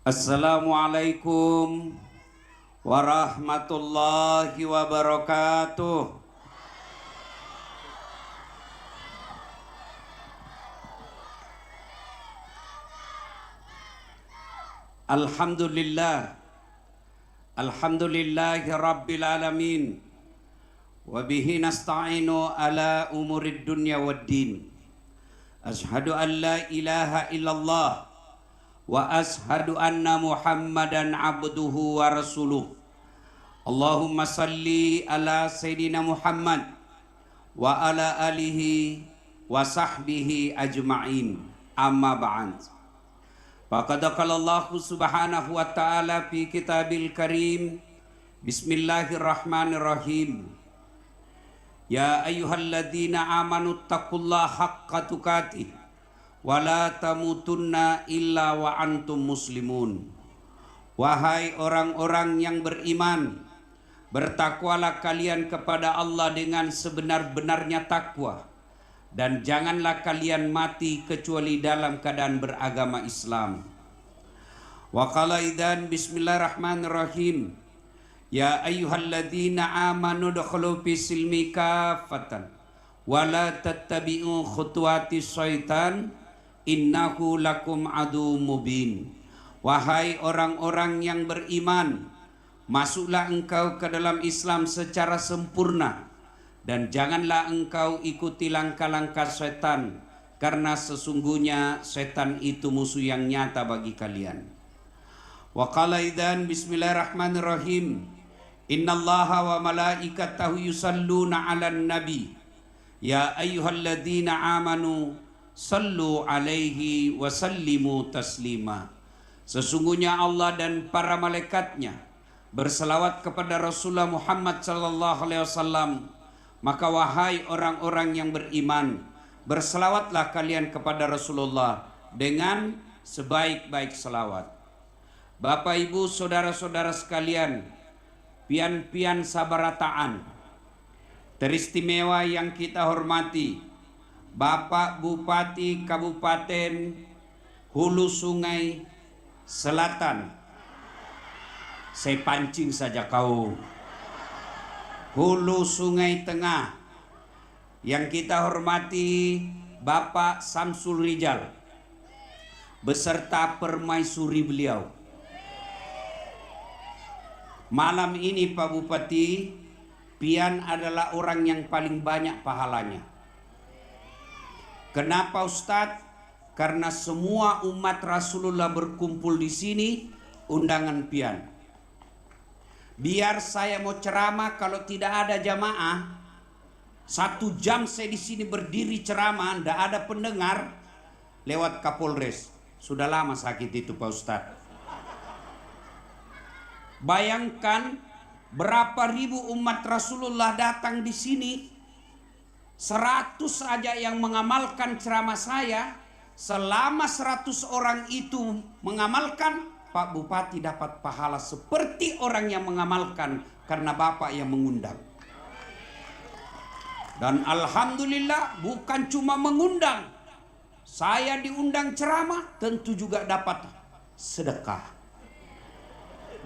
Assalamualaikum warahmatullahi wabarakatuh. Alhamdulillah, alhamdulillahi rabbil alamin. Wabihi nasta'inu ala umurid dunya waddin. Ashhadu an la ilaha illallah wa ashhadu anna Muhammadan abduhu wa rasuluh. Allahumma salli ala Sayyidina Muhammad wa ala alihi wa sahbihi ajma'in. Amma ba'd. Faqad qala Allah subhanahu wa ta'ala fi kitabil karim. Bismillahirrahmanirrahim. Ya ayyuhalladzina amanu taqullaha haqqa tuqatih wala tamutunna illa wa antum muslimun. Wahai orang-orang yang beriman, bertakwalah kalian kepada Allah dengan sebenar-benarnya takwa, dan janganlah kalian mati kecuali dalam keadaan beragama Islam. Wa qala idzan bismillahirrahmanirrahim. Ya ayyuhalladzina amanu dukhulu fis silmi kaffatan wala tattabi'u khutuwatis syaitan innahu lakum adu mubin. Wahai orang-orang yang beriman, masuklah engkau ke dalam Islam secara sempurna, dan janganlah engkau ikuti langkah-langkah setan, karena sesungguhnya setan itu musuh yang nyata bagi kalian. Wa qala idzan bismillahirrahmanirrahim. Innallaha wa malaikatahu yusalluna 'alan nabi. Ya ayyuhalladzina amanu sallu alaihi wa sallimu taslima. Sesungguhnya Allah dan para malaikatnya berselawat kepada Rasulullah Muhammad sallallahu alaihi wasallam. Maka wahai orang-orang yang beriman, berselawatlah kalian kepada Rasulullah dengan sebaik-baik selawat. Bapak Ibu saudara-saudara sekalian, pian-pian sabarataan teristimewa yang kita hormati, Bapak Bupati Kabupaten Hulu Sungai Selatan. Saya pancing saja kau. Hulu Sungai Tengah, yang kita hormati Bapak Samsul Rijal beserta permaisuri beliau. Malam ini Pak Bupati, pian adalah orang yang paling banyak pahalanya. Kenapa Ustadz? Karena semua umat Rasulullah berkumpul di sini, undangan pian. Biar saya mau ceramah, kalau tidak ada jamaah, 1 jam saya di sini berdiri ceramah, tidak ada pendengar, lewat Kapolres. Sudah lama sakit itu Pak Ustadz. Bayangkan berapa ribu umat Rasulullah datang di sini, 100 saja yang mengamalkan ceramah saya. Selama 100 orang itu mengamalkan, Pak Bupati dapat pahala seperti orang yang mengamalkan, karena Bapak yang mengundang. Dan alhamdulillah bukan cuma mengundang, saya diundang ceramah, tentu juga dapat sedekah.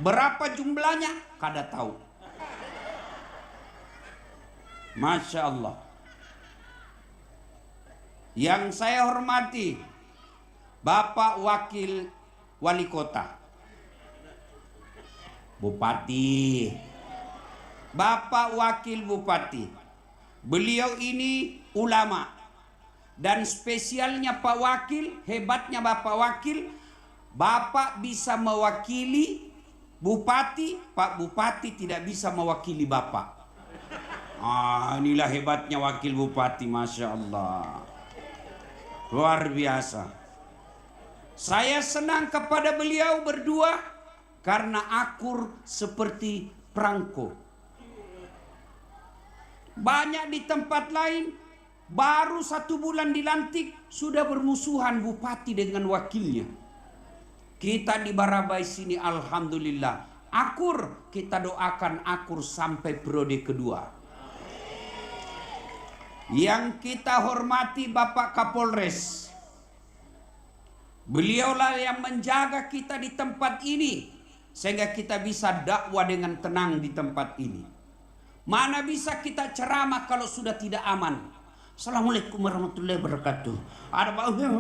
Berapa jumlahnya? Kada tahu. Masya Allah. Yang saya hormati Bapak Wakil Wali Kota, Bupati, Bapak Wakil Bupati. Beliau ini ulama, dan spesialnya Pak Wakil, hebatnya Bapak Wakil, Bapak bisa mewakili Bupati, Pak Bupati tidak bisa mewakili Bapak. Inilah hebatnya Wakil Bupati, Masya Allah. Luar biasa. Saya senang kepada beliau berdua karena akur seperti perangko. Banyak di tempat lain, baru 1 bulan dilantik sudah bermusuhan Bupati dengan wakilnya. Kita di Barabai sini alhamdulillah akur, kita doakan akur sampai periode kedua. Yang kita hormati Bapak Kapolres, Beliaulah yang menjaga kita di tempat ini, sehingga kita bisa dakwah dengan tenang di tempat ini. Mana bisa kita ceramah kalau sudah tidak aman? Assalamualaikum warahmatullahi wabarakatuh.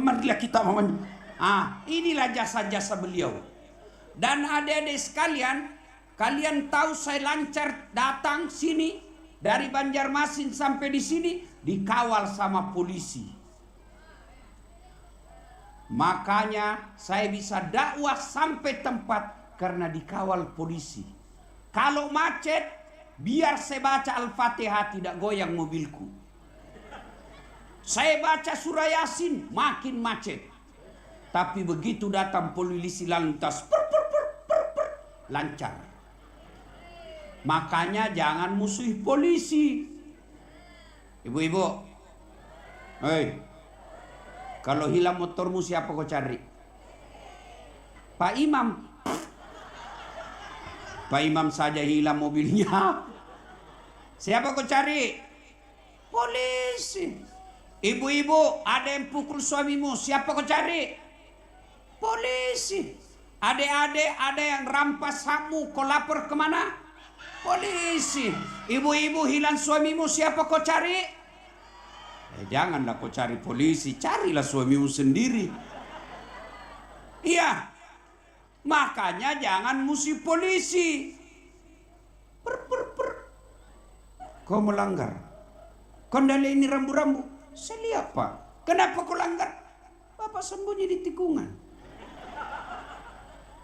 Marilah kita inilah jasa-jasa beliau. Dan adik-adik sekalian, kalian tahu saya lancar datang sini dari Banjarmasin sampai di sini dikawal sama polisi. Makanya saya bisa dakwah sampai tempat karena dikawal polisi. Kalau macet, biar saya baca Al-Fatihah tidak goyang mobilku. Saya baca surah Yasin makin macet. Tapi begitu datang polisi lalu lintas, lancar. Makanya jangan musuhi polisi. Ibu-ibu, kalau hilang motormu siapa kau cari? Pak Imam. Pak Imam saja hilang mobilnya. Siapa kau cari? Polisi. Ibu-ibu, ada yang pukul suamimu, siapa kau cari? Polisi. Adik-adik, ada yang rampas hakmu, kau lapor kemana? Polisi. Ibu-ibu, hilang suamimu, siapa kau cari? Janganlah kau cari polisi, carilah suamimu sendiri. Iya, makanya jangan musuh polisi. Kau melanggar. Kondali ini rambu-rambu. Saya lihat Pak. Kenapa kau langgar? Bapak sembunyi di tikungan.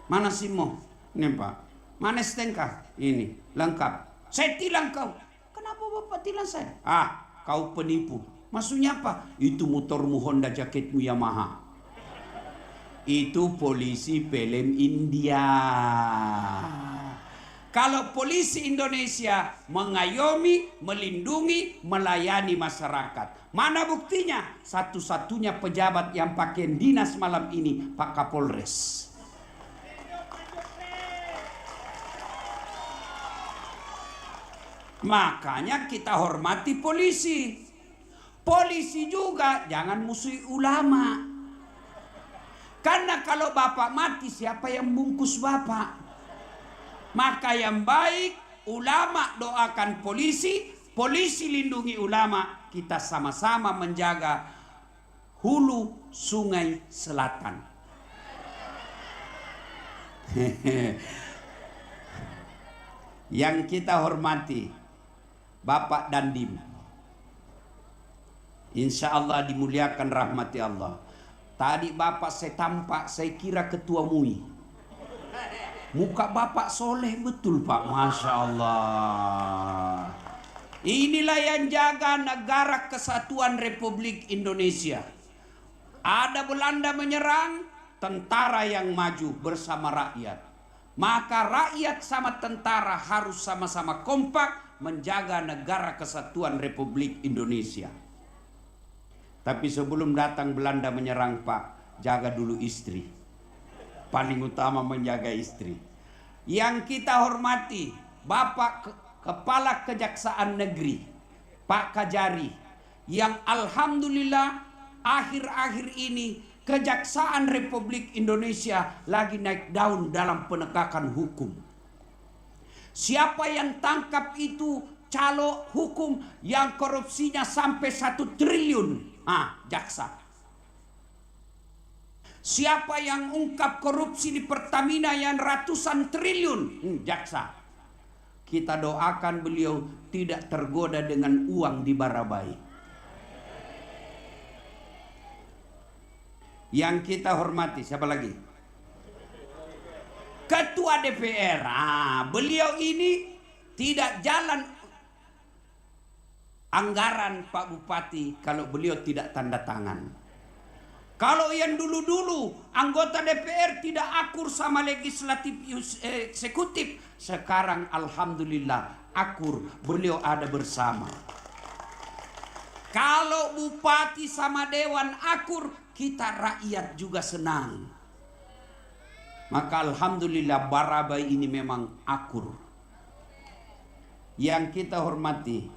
Mana SIM-mu? Ini Pak. Mana STNK? Ini lengkap. Saya tilang kau. Kenapa Bapak tilang saya? Kau penipu. Maksudnya apa? Itu motormu Honda, jaketmu Yamaha. Itu polisi film India. Kalau polisi Indonesia mengayomi, melindungi, melayani masyarakat. Mana buktinya? Satu-satunya pejabat yang pakai dinas malam ini Pak Kapolres. Makanya kita hormati polisi. Polisi juga jangan musuhi ulama. Karena kalau bapak mati, siapa yang bungkus bapak? Maka yang baik, ulama doakan polisi, polisi lindungi ulama. Kita sama-sama menjaga hulu sungai selatan. Yang kita hormati Bapak Dandim, insya Allah dimuliakan rahmati Allah. Tadi Bapak saya tampak, saya kira ketua MUI. Muka Bapak soleh betul Pak, Masya Allah. Inilah yang jaga negara kesatuan Republik Indonesia. Ada Belanda menyerang, tentara yang maju bersama rakyat. Maka rakyat sama tentara harus sama-sama kompak menjaga negara kesatuan Republik Indonesia. Tapi sebelum datang Belanda menyerang Pak, jaga dulu istri. Paling utama menjaga istri. Yang kita hormati Bapak Kepala Kejaksaan Negeri Pak Kajari, yang alhamdulillah akhir-akhir ini Kejaksaan Republik Indonesia lagi naik daun dalam penegakan hukum. Siapa yang tangkap itu calo hukum yang korupsinya sampai 1 triliun, jaksa. Siapa yang ungkap korupsi di Pertamina yang ratusan triliun, jaksa. Kita doakan beliau tidak tergoda dengan uang di Barabai. Yang kita hormati siapa lagi? Ketua DPR. Beliau ini tidak jalan anggaran Pak Bupati kalau beliau tidak tanda tangan. Kalau yang dulu-dulu anggota DPR tidak akur sama legislatif eksekutif, sekarang alhamdulillah akur, beliau ada bersama. Kalau bupati sama dewan akur, kita rakyat juga senang. Maka alhamdulillah Barabai ini memang akur. Yang kita hormati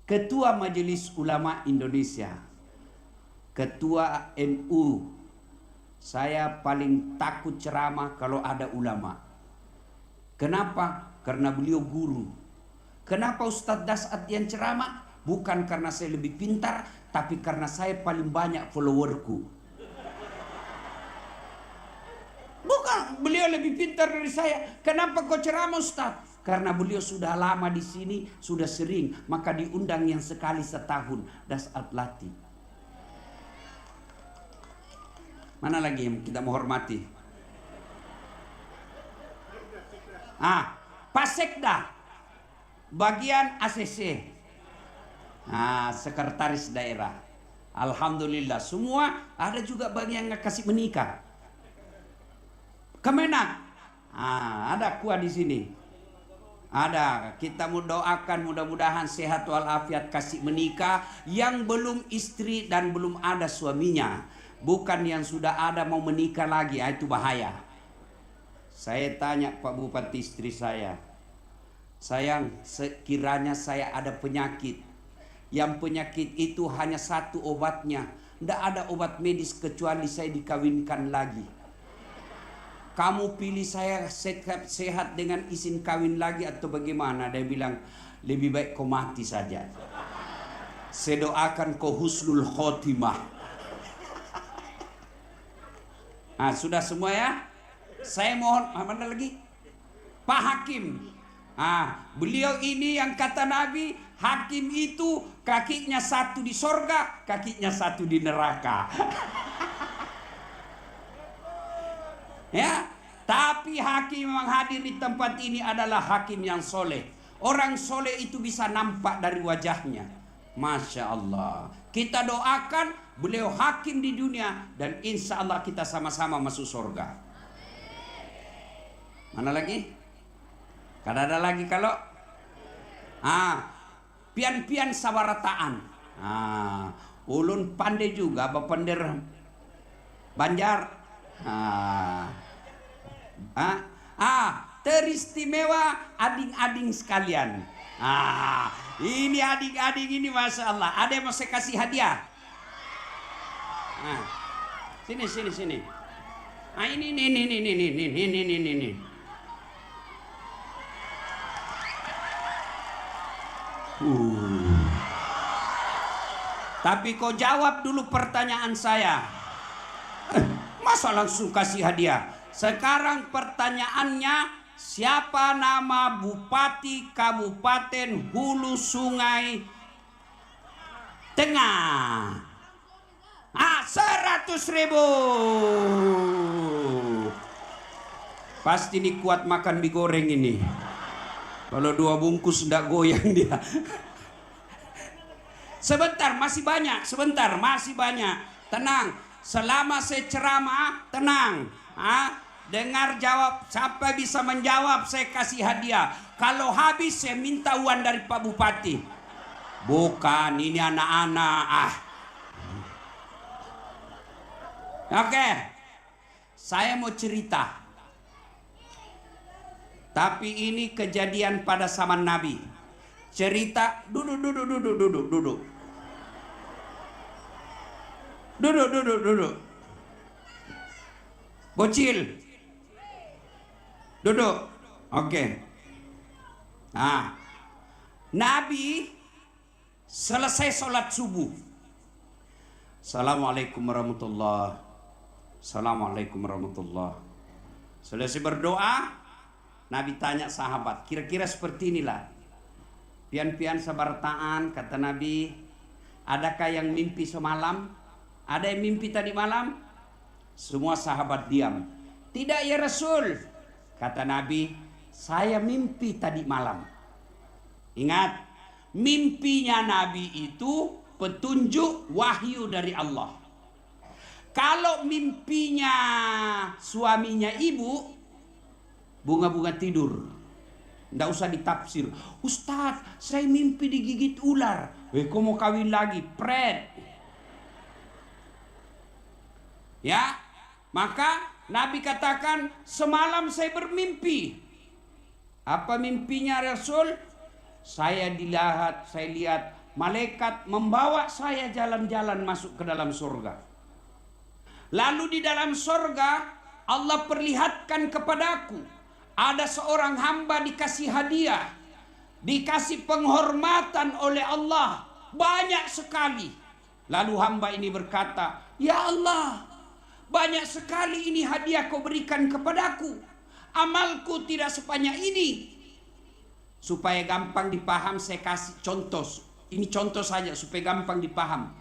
Ketua Majelis Ulama Indonesia, Ketua NU Saya paling takut ceramah kalau ada ulama. Kenapa? Karena beliau guru. Kenapa Ustadz Dasat yang ceramah? Bukan karena saya lebih pintar, tapi karena saya paling banyak followerku. Bukan, beliau lebih pintar dari saya. Kenapa kau ceramah Ustadz? Karena beliau sudah lama di sini, sudah sering, maka diundang yang sekali setahun. Dasat latih. Mana lagi yang kita menghormati? Pak Sekda, bagian ACC. Sekretaris daerah. Alhamdulillah, semua ada juga bagian yang kasih menikah. Kemenak, ada kuah di sini. Ada, kita mau doakan mudah-mudahan sehat walafiat kasih menikah yang belum istri dan belum ada suaminya. Bukan yang sudah ada mau menikah lagi, itu bahaya. Saya tanya Pak Bupati istri saya, sayang, sekiranya saya ada penyakit, yang penyakit itu hanya satu obatnya, tidak ada obat medis kecuali saya dikawinkan lagi. Kamu pilih saya sehat dengan izin kawin lagi atau bagaimana? Dia bilang, lebih baik kau mati saja. Saya doakan kau husnul khotimah. Sudah semua ya? Saya mohon, mana lagi? Pak Hakim. Beliau ini yang kata Nabi, hakim itu kakinya satu di sorga, kakinya satu di neraka. Ya, tapi hakim yang hadir di tempat ini adalah hakim yang soleh. Orang soleh itu bisa nampak dari wajahnya. Masya Allah. Kita doakan beliau hakim di dunia dan insya Allah kita sama-sama masuk surga. Mana lagi? Kan ada lagi kalau pian-pian sawarataan. Ulun pandai juga bapender Banjar. Teristimewa ading-ading sekalian. Ini adik-adik ini Masya Allah. Ada yang mau saya kasih hadiah? Sini. Ini. Tapi kau jawab dulu pertanyaan saya. Masa langsung kasih hadiah? Sekarang pertanyaannya, siapa nama Bupati Kabupaten Hulu Sungai Tengah? 100.000. Pasti ini kuat makan mie goreng ini. Kalau 2 bungkus tidak goyang dia. Sebentar, masih banyak. Tenang. Selama saya ceramah, tenang. Dengar jawab. Siapa bisa menjawab, saya kasih hadiah. Kalau habis, saya minta uang dari Pak Bupati. Bukan, ini anak-anak. Oke. Saya mau cerita. Tapi ini kejadian pada zaman Nabi. Cerita, duduk. Bocil. Duduk. Oke. Nabi selesai sholat subuh. Assalamualaikum warahmatullahi. Selesai berdoa, Nabi tanya sahabat, kira-kira seperti inilah. Pian-pian sabartaan, kata Nabi, adakah yang mimpi semalam? Ada yang mimpi tadi malam? Semua sahabat diam. Tidak ya Rasul, kata Nabi, saya mimpi tadi malam. Ingat, mimpinya Nabi itu petunjuk wahyu dari Allah. Kalau mimpinya suaminya ibu, bunga-bunga tidur, nggak usah ditafsir. Ustadz, saya mimpi digigit ular. Kau mau kawin lagi? Pret. Ya, maka Nabi katakan, semalam saya bermimpi. Apa mimpinya Rasul? Saya lihat malaikat membawa saya jalan-jalan masuk ke dalam surga. Lalu di dalam sorga Allah perlihatkan kepadaku, ada seorang hamba dikasih hadiah, dikasih penghormatan oleh Allah banyak sekali. Lalu hamba ini berkata, "Ya Allah, banyak sekali ini hadiah kau berikan kepadaku. Amalku tidak sebanyak ini." Supaya gampang dipaham saya kasih contoh. Ini contoh saja supaya gampang dipaham.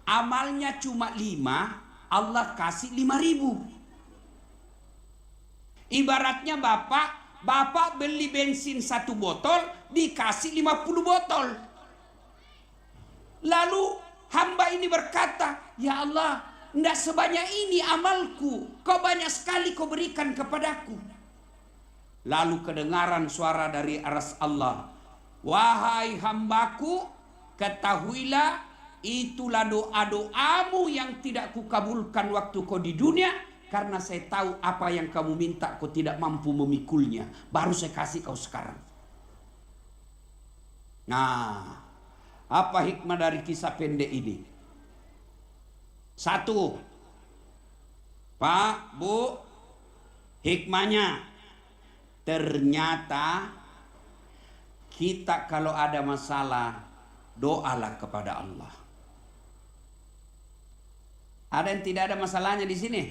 Amalnya cuma 5, Allah kasih 5.000. Ibaratnya bapak beli bensin 1 botol, dikasih 50 botol. Lalu hamba ini berkata, "Ya Allah, tidak sebanyak ini amalku. Kau banyak sekali kau berikan kepadaku." Lalu kedengaran suara dari aras Allah, "Wahai hambaku, ketahuilah itulah doa-doamu yang tidak kukabulkan waktu kau di dunia, karena saya tahu apa yang kamu minta kau tidak mampu memikulnya. Baru saya kasih kau sekarang." Nah, apa hikmah dari kisah pendek ini? 1, Pak, Bu, hikmahnya ternyata kita kalau ada masalah, doalah kepada Allah. Ada yang tidak ada masalahnya di sini?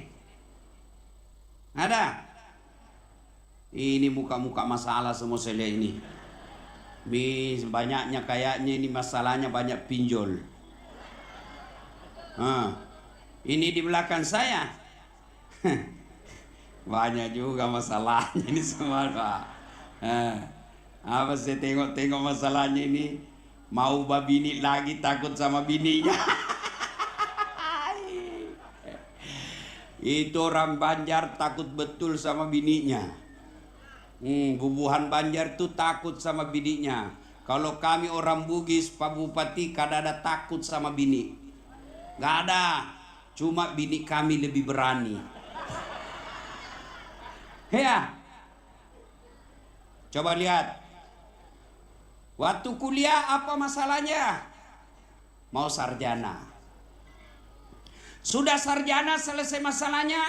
Ada? Ini muka-muka masalah semua saya lihat ini. Banyaknya kayaknya ini masalahnya banyak pinjol. Ini di belakang saya. Banyak juga masalahnya ini semua, Pak. Apa saya tengok-tengok masalahnya ini, mau babini lagi takut sama bininya. Itu orang Banjar takut betul sama bininya. Bubuhan Banjar tuh takut sama bininya. Kalau kami orang Bugis, Pak Bupati, kadang ada takut sama bini. Gak ada. Cuma bini kami lebih berani. Ya. Coba lihat. Waktu kuliah apa masalahnya? Mau sarjana. Sudah sarjana selesai masalahnya,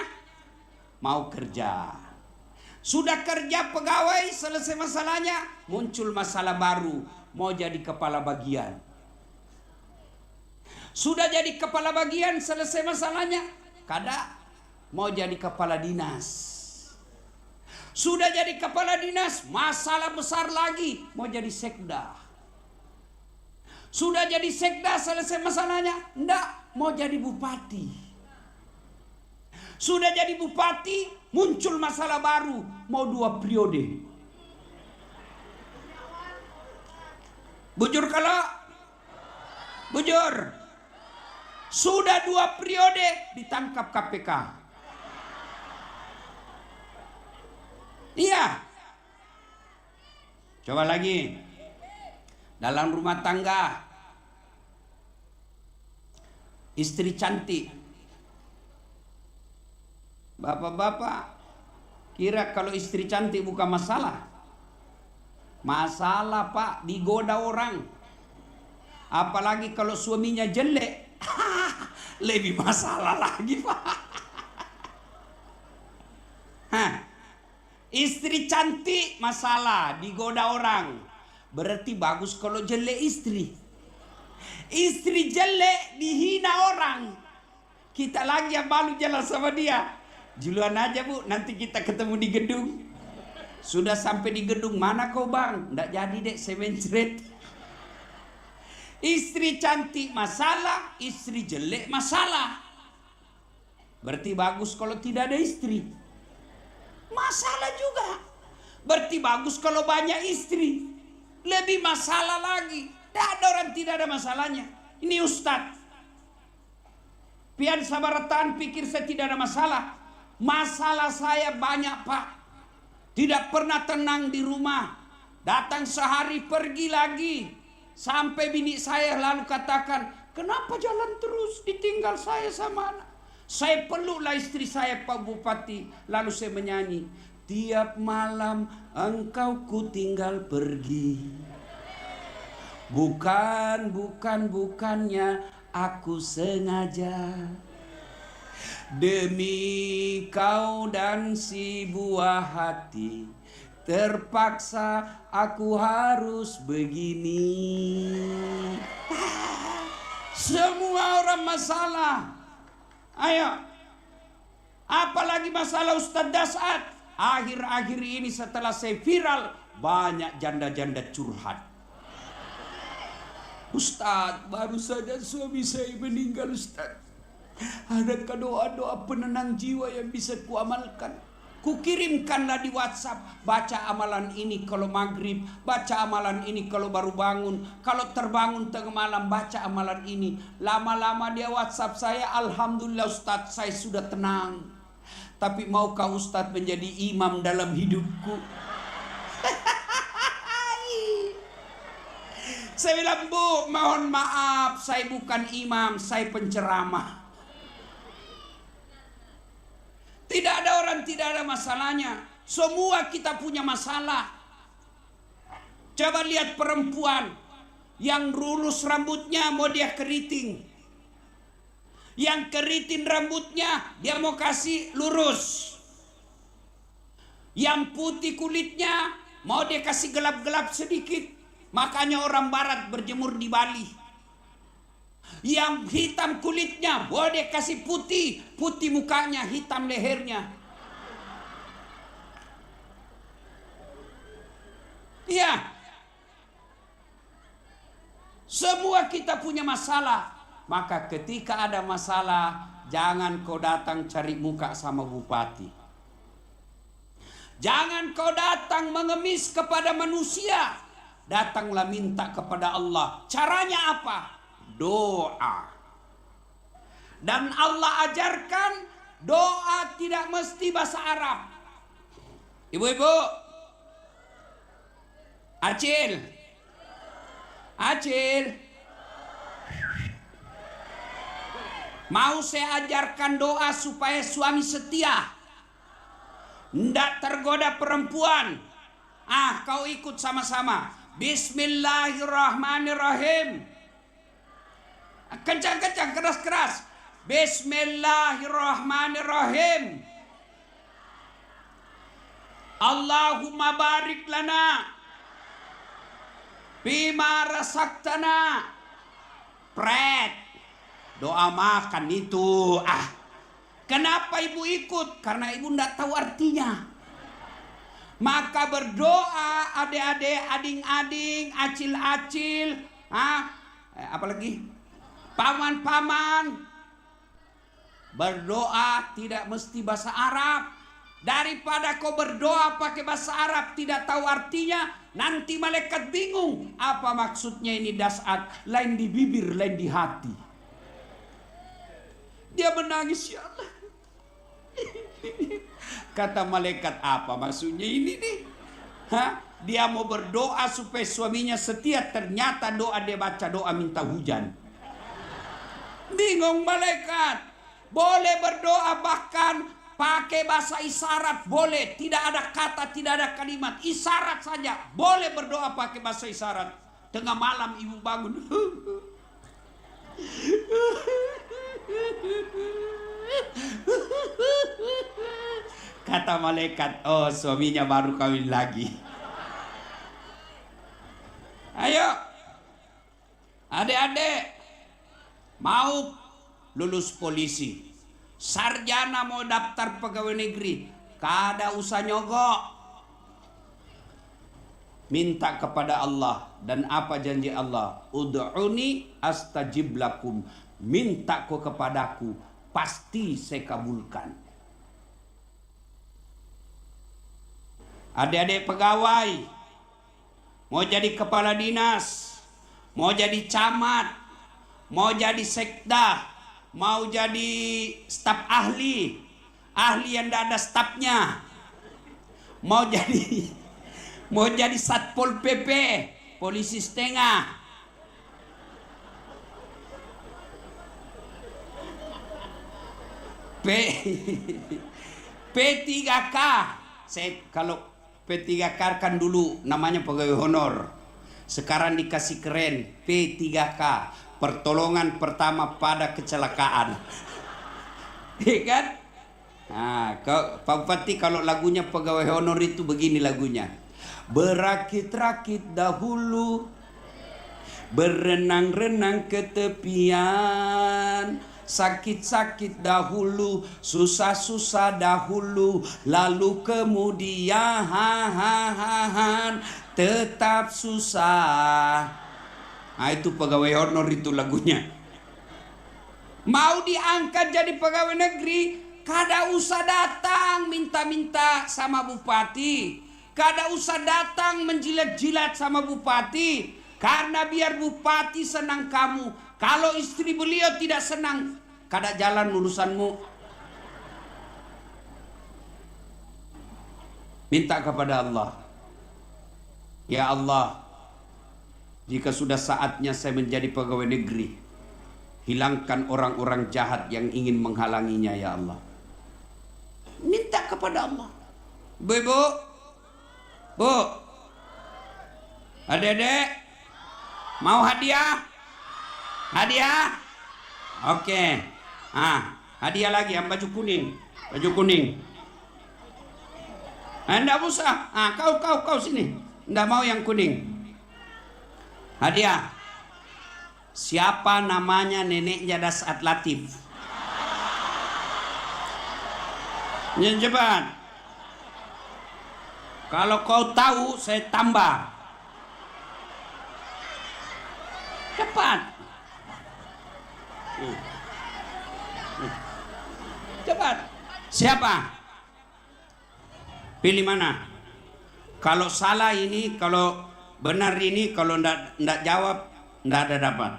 mau kerja. Sudah kerja pegawai selesai masalahnya, muncul masalah baru, mau jadi kepala bagian. Sudah jadi kepala bagian selesai masalahnya, kadang mau jadi kepala dinas. Sudah jadi kepala dinas, masalah besar lagi, mau jadi sekda. Sudah jadi sekda selesai masalahnya, enggak, mau jadi bupati. Sudah jadi bupati, muncul masalah baru, mau 2 periode. Bujur kalau? Bujur. Sudah 2 periode, ditangkap KPK. Iya. Coba lagi. Dalam rumah tangga, istri cantik. Bapak-bapak, kira kalau istri cantik bukan masalah? Masalah, Pak, digoda orang. Apalagi kalau suaminya jelek. Lebih masalah lagi, Pak. Istri cantik masalah, digoda orang. Berarti bagus kalau jelek istri. Istri jelek dihina orang. Kita lagi yang malu jalan sama dia. Duluan aja, Bu, nanti kita ketemu di gedung. Sudah sampai di gedung, mana kau, Bang? Nggak jadi dek, saya mencret. Istri cantik masalah, istri jelek masalah. Berarti bagus kalau tidak ada istri. Masalah juga. Berarti bagus kalau banyak istri. Lebih masalah lagi. Tidak ada orang tidak ada masalahnya. Ini Ustadz. Pian sabaratan pikir saya tidak ada masalah. Masalah saya banyak, Pak. Tidak pernah tenang di rumah. Datang sehari pergi lagi. Sampai bini saya lalu katakan, "Kenapa jalan terus ditinggal saya sama anak?" Saya peluklah istri saya, Pak Bupati. Lalu saya menyanyi, "Tiap malam engkau ku tinggal pergi. Bukannya aku sengaja." Demi kau dan si buah hati, terpaksa aku harus begini. Semua orang masalah. Ayo, apalagi masalah Ustadz Dasat. Akhir-akhir ini setelah saya viral, banyak janda-janda curhat. Ustadz, baru saja suami saya meninggal Ustadz. Adakah doa-doa penenang jiwa yang bisa kuamalkan? Kukirimkanlah di WhatsApp. Baca amalan ini kalau maghrib, baca amalan ini kalau baru bangun, kalau terbangun tengah malam baca amalan ini. Lama-lama dia WhatsApp saya, alhamdulillah Ustadz, saya sudah tenang. Tapi maukah Ustadz menjadi imam dalam hidupku? Saya bilang, Bu, mohon maaf, saya bukan imam, saya penceramah. Tidak ada orang tidak ada masalahnya. Semua kita punya masalah. Coba lihat perempuan yang lurus rambutnya mau dia keriting. Yang keriting rambutnya dia mau kasih lurus. Yang putih kulitnya mau dia kasih gelap-gelap sedikit. Makanya orang barat berjemur di Bali. Yang hitam kulitnya boleh kasih putih, putih mukanya, hitam lehernya. Ya, semua kita punya masalah. Maka ketika ada masalah, jangan kau datang cari muka sama bupati. Jangan kau datang mengemis kepada manusia. Datanglah minta kepada Allah. Caranya apa? Doa. Dan Allah ajarkan doa tidak mesti bahasa Arab. Ibu-ibu, Acil, mau saya ajarkan doa supaya suami setia, tidak tergoda perempuan. Kau ikut sama-sama. Bismillahirrahmanirrahim. Kencang-kencang, keras-keras. Bismillahirrahmanirrahim. Allahumma barik lana bima rasaktana. Pret. Doa makan itu. Kenapa ibu ikut? Karena ibu tidak tahu artinya. Maka berdoa adik-adik, ading-ading, acil-acil, apalagi paman-paman. Berdoa tidak mesti bahasa Arab. Daripada kau berdoa pakai bahasa Arab tidak tahu artinya, nanti malaikat bingung. Apa maksudnya ini Dasat? Lain di bibir, lain di hati. Dia menangis, ya Allah. Kata malaikat, apa maksudnya ini nih? Dia mau berdoa supaya suaminya setia, ternyata doa dia baca doa minta hujan. Bingung malaikat. Boleh berdoa bahkan pakai bahasa isyarat, boleh. Tidak ada kata, tidak ada kalimat, isyarat saja. Boleh berdoa pakai bahasa isyarat. Tengah malam ibu bangun. Kata malaikat, oh suaminya baru kawin lagi. Ayo, adik-adik, mau lulus polisi, sarjana mau daftar pegawai negeri, kada usah nyogok. Minta kepada Allah. Dan apa janji Allah? Ud'uni astajib lakum. Minta kau kepadaku, pasti saya kabulkan. Adik-adik pegawai, mau jadi kepala dinas, mau jadi camat, mau jadi sekda, mau jadi staf ahli yang tidak ada stafnya, mau jadi satpol PP, polisi setengah, P3K. Kalau P3K kan dulu namanya pegawai honor, sekarang dikasih keren P3K, pertolongan pertama pada kecelakaan. Iya kan? Nah, Pak Bupati, kalau lagunya pegawai honor itu begini lagunya. Berakit-rakit dahulu, berenang-renang ke tepian, sakit-sakit dahulu, susah-susah dahulu, lalu kemudian tetap susah. Nah, itu pegawai honor itu lagunya. Mau diangkat jadi pegawai negeri, kada usah datang minta-minta sama bupati, kada usah datang menjilat-jilat sama bupati, karena biar bupati senang kamu. Kalau istri beliau tidak senang, kada jalan urusanmu. Minta kepada Allah, ya Allah, jika sudah saatnya saya menjadi pegawai negeri, hilangkan orang-orang jahat yang ingin menghalanginya, ya Allah. Minta kepada Allah. Bu, Bu, adik-adik, mau hadiah? Hadiah? Oke. Hadiah lagi yang baju kuning. Baju kuning. Enggak usah. Kau sini. Enggak mau yang kuning. Hadiah. Siapa namanya neneknya Dasat Latif? Ya, cepat. Kalau kau tahu, saya tambah. Cepat. Cepat. Siapa? Pilih mana? Kalau salah ini, kalau benar ini, kalau ndak jawab, ndak ada dapat.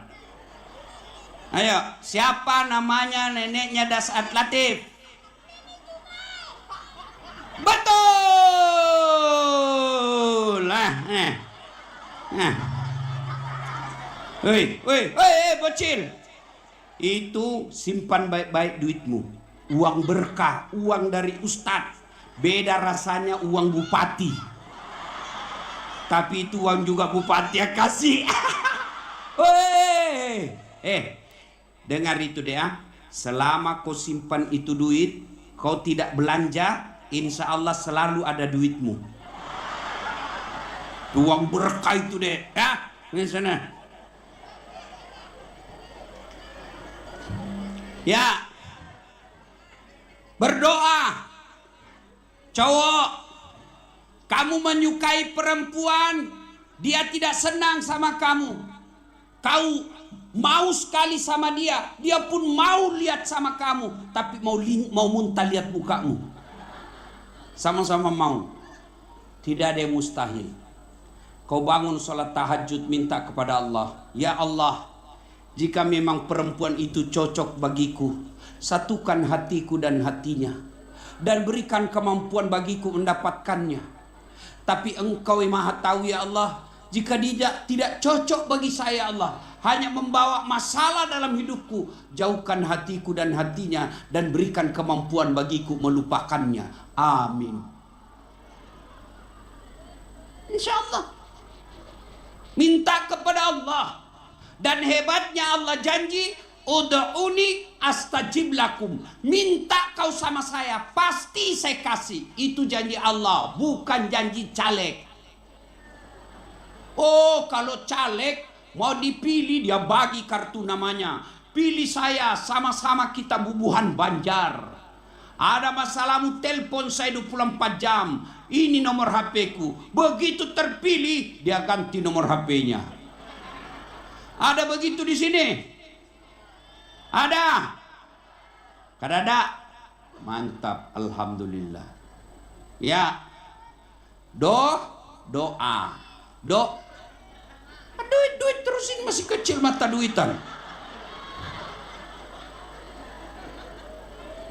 Ayo, siapa namanya neneknya Dasat Latif? Betul. Hei, bocil. Itu simpan baik-baik duitmu. Uang berkah, uang dari ustadz. Beda rasanya uang bupati. Tapi itu uang juga bupati yang kasih. Dengar itu deh ya. Selama kau simpan itu duit, kau tidak belanja, insya Allah selalu ada duitmu. Uang berkah itu deh ya. Ini sana. Ya. Berdoa. Cowok, kamu menyukai perempuan, dia tidak senang sama kamu. Kau mau sekali sama dia, dia pun mau lihat sama kamu, tapi mau muntah lihat mukamu. Sama-sama mau. Tidak ada yang mustahil. Kau bangun sholat tahajud, minta kepada Allah, ya Allah, jika memang perempuan itu cocok bagiku, satukan hatiku dan hatinya, dan berikan kemampuan bagiku mendapatkannya. Tapi Engkau yang Maha Tahu, ya Allah, jika dia tidak cocok bagi saya, Allah, hanya membawa masalah dalam hidupku, jauhkan hatiku dan hatinya, dan berikan kemampuan bagiku melupakannya. Amin. Insya Allah. Minta kepada Allah. Dan hebatnya Allah janji, ud'uni astajib lakum. Minta kau sama saya, pasti saya kasih. Itu janji Allah, bukan janji caleg. Oh, kalau caleg mau dipilih, dia bagi kartu namanya. Pilih saya, sama-sama kita bubuhan Banjar. Ada masalahmu, telepon saya 24 jam. Ini nomor HP ku. Begitu terpilih, dia ganti nomor HP-nya. Ada begitu di sini? Ada? Kada ada? Mantap, alhamdulillah. Ya. Doa. Duit terus, ini masih kecil mata duitan.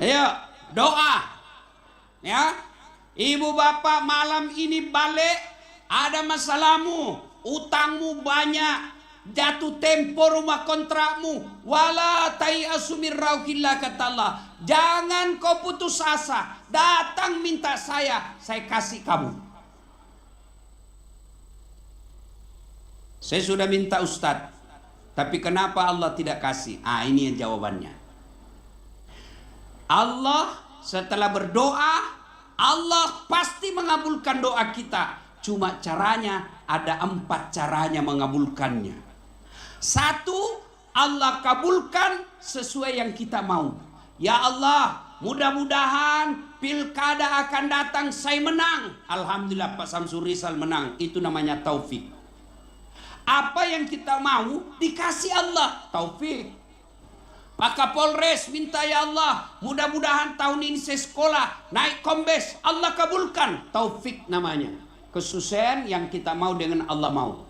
Ayo, doa. Ya. Ibu bapak malam ini balik, ada masalahmu, utangmu banyak, jatuh tempo rumah kontrakmu, wala tayasu min rauhillah, kata Allah. Jangan kau putus asa, datang minta saya kasih kamu. Saya sudah minta Ustadz, tapi kenapa Allah tidak kasih? Ini jawabannya. Allah setelah berdoa, Allah pasti mengabulkan doa kita. Cuma caranya ada 4 caranya mengabulkannya. 1, Allah kabulkan sesuai yang kita mau. Ya Allah, mudah-mudahan pilkada akan datang saya menang. Alhamdulillah Pak Samsuri Rizal menang. Itu namanya taufik. Apa yang kita mau dikasih Allah, taufik. Pak Kapolres minta, ya Allah, mudah-mudahan tahun ini saya sekolah naik kombes, Allah kabulkan, taufik namanya. Kesusahan yang kita mau dengan Allah mau.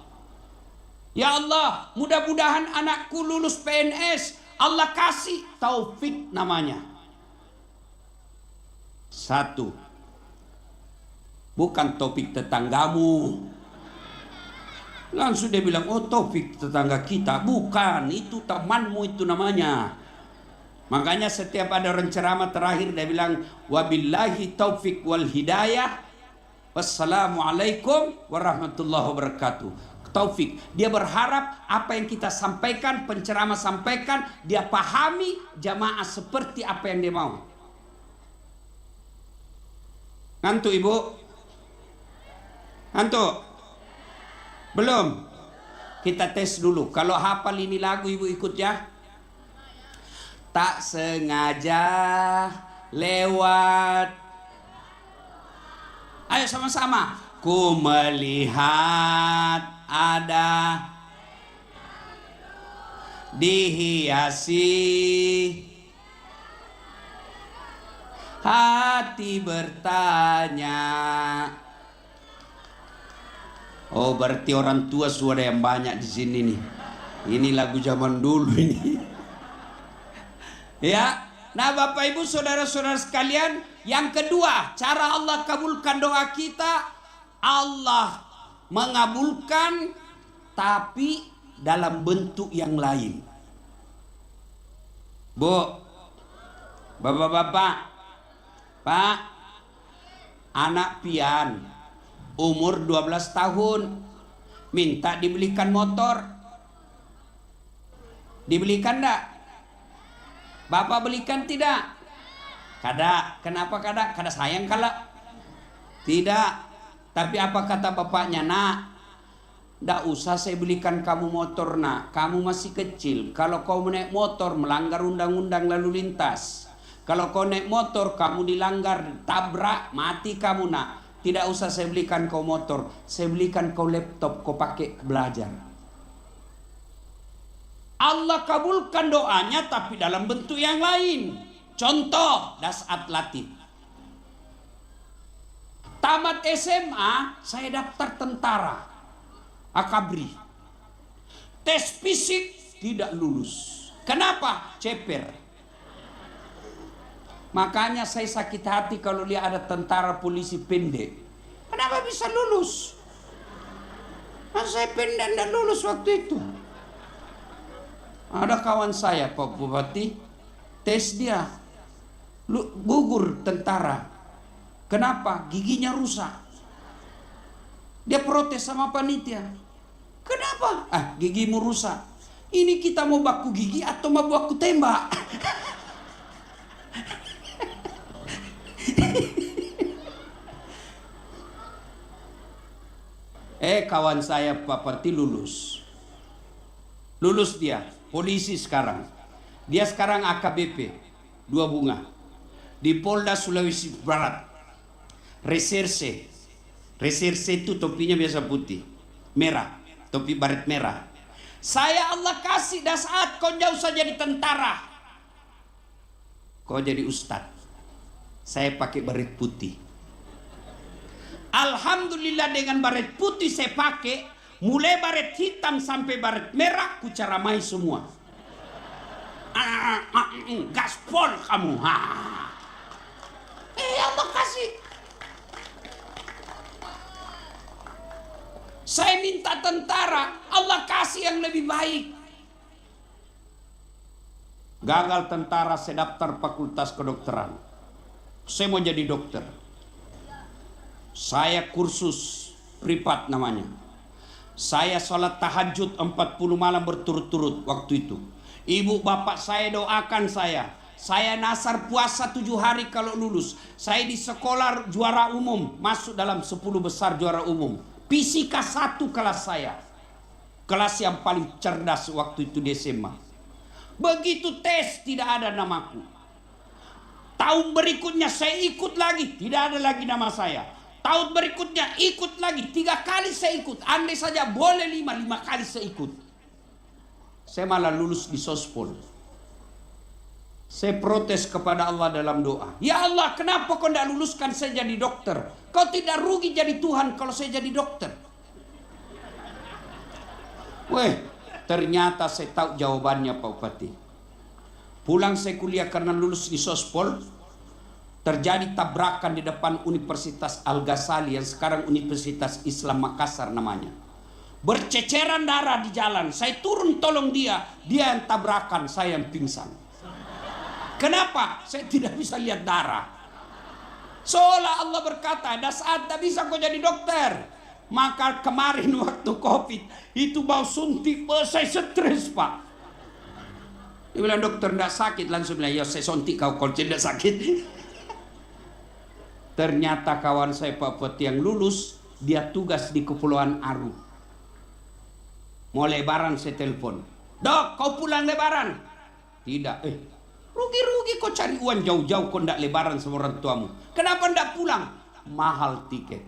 Ya Allah, mudah-mudahan anakku lulus PNS, Allah kasih, taufik namanya. 1, bukan topik tetanggamu. Langsung dia bilang, oh taufik tetangga kita. Bukan, itu temanmu itu namanya. Makanya setiap ada orang ceramah terakhir dia bilang, wabillahi taufik wal hidayah, wassalamualaikum warahmatullahi wabarakatuh. Taufik, dia berharap apa yang kita sampaikan, penceramah sampaikan, dia pahami jamaah seperti apa yang dia mau. Ngantuk ibu? Ngantuk? Belum? Kita tes dulu. Kalau hafal ini lagu ibu ikut ya. Tak sengaja lewat. Ayo sama-sama. Ku melihat ada dihiasi hati bertanya. Oh, berarti orang tua suara yang banyak di sini nih. Ini lagu zaman dulu ini. Ya. Nah, Bapak Ibu saudara-saudara sekalian, yang kedua, cara Allah kabulkan doa kita, Allah mengabulkan tapi dalam bentuk yang lain. Bu, Bapak-bapak, Pak, anak pian umur 12 tahun minta dibelikan motor. Dibelikan enggak? Bapak belikan tidak? Kada. Kenapa kada? Kada sayang kala? Tidak. Tapi apa kata bapaknya? Nak, enggak usah saya belikan kamu motor, nak. Kamu masih kecil. Kalau kau naik motor melanggar undang-undang lalu lintas. Kalau kau naik motor kamu dilanggar, tabrak, mati kamu, nak. Tidak usah saya belikan kau motor, saya belikan kau laptop, kau pakai belajar. Allah kabulkan doanya tapi dalam bentuk yang lain. Contoh, dasat latih. Tamat SMA, saya daftar tentara. Akabri. Tes fisik tidak lulus. Kenapa? Ceper. Makanya saya sakit hati kalau lihat ada tentara polisi pendek. Kenapa bisa lulus? Nah, saya pendek dan lulus waktu itu. Ada kawan saya Pak Bupati, tes dia gugur tentara. Kenapa? Giginya rusak. Dia protes sama panitia. Kenapa? Gigimu rusak. Ini kita mau baku gigi atau mau baku tembak? Kawan saya Pak Pati lulus dia, polisi sekarang. Dia sekarang AKBP 2 bunga di Polda Sulawesi Barat. Reserse itu topinya biasa putih, merah, topi baret merah. Saya Allah kasih dasar, kau jauh usah jadi tentara, kau jadi ustadz. Saya pakai baret putih. Alhamdulillah dengan baret putih saya pakai, mulai baret hitam sampai baret merah ku caramai semua. Gaspol kamu. Allah kasih. Saya minta tentara, Allah kasih yang lebih baik. Gagal tentara, saya daftar fakultas kedokteran. Saya mau jadi dokter. Saya kursus privat namanya. Saya sholat tahajud 40 malam berturut-turut waktu itu. Ibu bapak saya doakan saya Saya nasar puasa 7 hari kalau lulus. Saya di sekolah juara umum, masuk dalam 10 besar juara umum. Fisika 1 kelas saya. Kelas yang paling cerdas waktu itu di SMA. Begitu tes tidak ada namaku. Tahun berikutnya saya ikut lagi, tidak ada lagi nama saya. Tahun berikutnya ikut lagi, 3 kali saya ikut. Andai saja boleh 5 kali saya ikut. Saya malah lulus di sospol. Saya protes kepada Allah dalam doa. Ya Allah, kenapa kau tidak luluskan saya jadi dokter? Kau tidak rugi jadi Tuhan kalau saya jadi dokter. Weh, ternyata saya tahu jawabannya Pak Bupati. Pulang saya kuliah karena lulus di sospol. Terjadi tabrakan di depan Universitas Al-Ghazali yang sekarang Universitas Islam Makassar namanya. Berceceran darah di jalan. Saya turun tolong dia. Dia yang tabrakan, saya yang pingsan. Kenapa? Saya tidak bisa lihat darah. Seolah Allah berkata, dah saat tak bisa kau jadi dokter. Maka kemarin waktu COVID itu mau suntik, saya stres Pak. Dia bilang dokter tidak sakit, langsung bilang ya saya suntik kau kalau tidak sakit. Ternyata kawan saya Pak Bupati yang lulus, dia tugas di Kepulauan Aru. Mau lebaran saya telepon. Dok, kau pulang lebaran? Tidak. Rugi-rugi kau cari uang jauh-jauh kau tidak lebaran sama orang tuamu. Kenapa tidak pulang? Mahal tiket.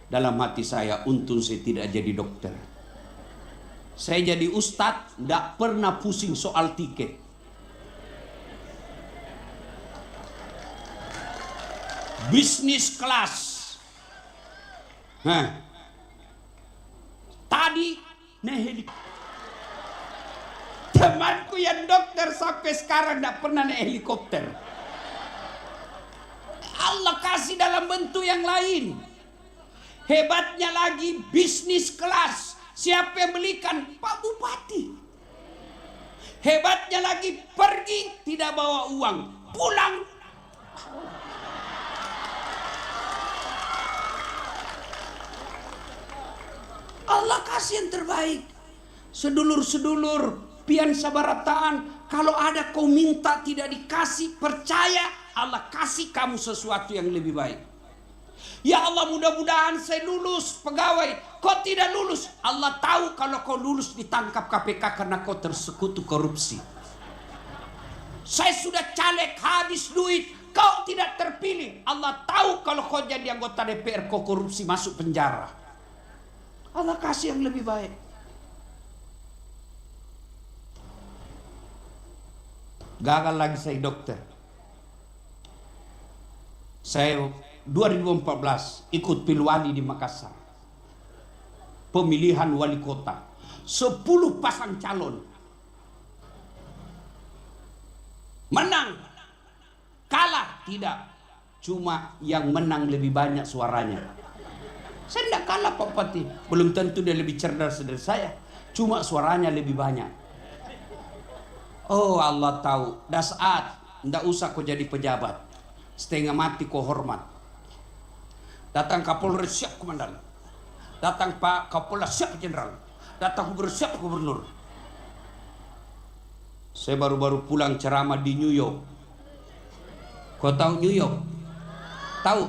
Dalam hati saya, untung saya tidak jadi dokter. Saya jadi ustadz, tidak pernah pusing soal tiket. Bisnis kelas. Tadi naik temanku yang dokter sampai sekarang tidak pernah naik helikopter. Allah kasih dalam bentuk yang lain. Hebatnya lagi bisnis kelas. Siapa yang belikan? Pak Bupati. Hebatnya lagi pergi tidak bawa uang. Pulang. Allah kasih yang terbaik. Sedulur-sedulur, pian sabarataan, kalau ada kau minta tidak dikasih, percaya Allah kasih kamu sesuatu yang lebih baik. Ya Allah, mudah-mudahan saya lulus pegawai. Kau tidak lulus, Allah tahu kalau kau lulus ditangkap KPK karena kau tersekutu korupsi. Saya sudah caleg habis duit, kau tidak terpilih. Allah tahu kalau kau jadi anggota DPR kau korupsi masuk penjara. Allah kasih yang lebih baik. Gagal lagi saya dokter. Saya 2014 ikut pilwali di Makassar. Pemilihan wali kota. 10 pasang calon. Menang. Kalah tidak. Cuma yang menang lebih banyak suaranya. Saya tidak kalah Pak Bupati. Belum tentu dia lebih cerdas dari saya. Cuma suaranya lebih banyak. Oh Allah tahu. Dah saat tidak usah kau jadi pejabat. Setengah mati kau hormat. Datang Kapolres siap komandan. Datang Pak Kapolda siap jenderal. Datang gubernur siap gubernur. Saya baru-baru pulang ceramah di New York. Kau tahu New York? Tahu?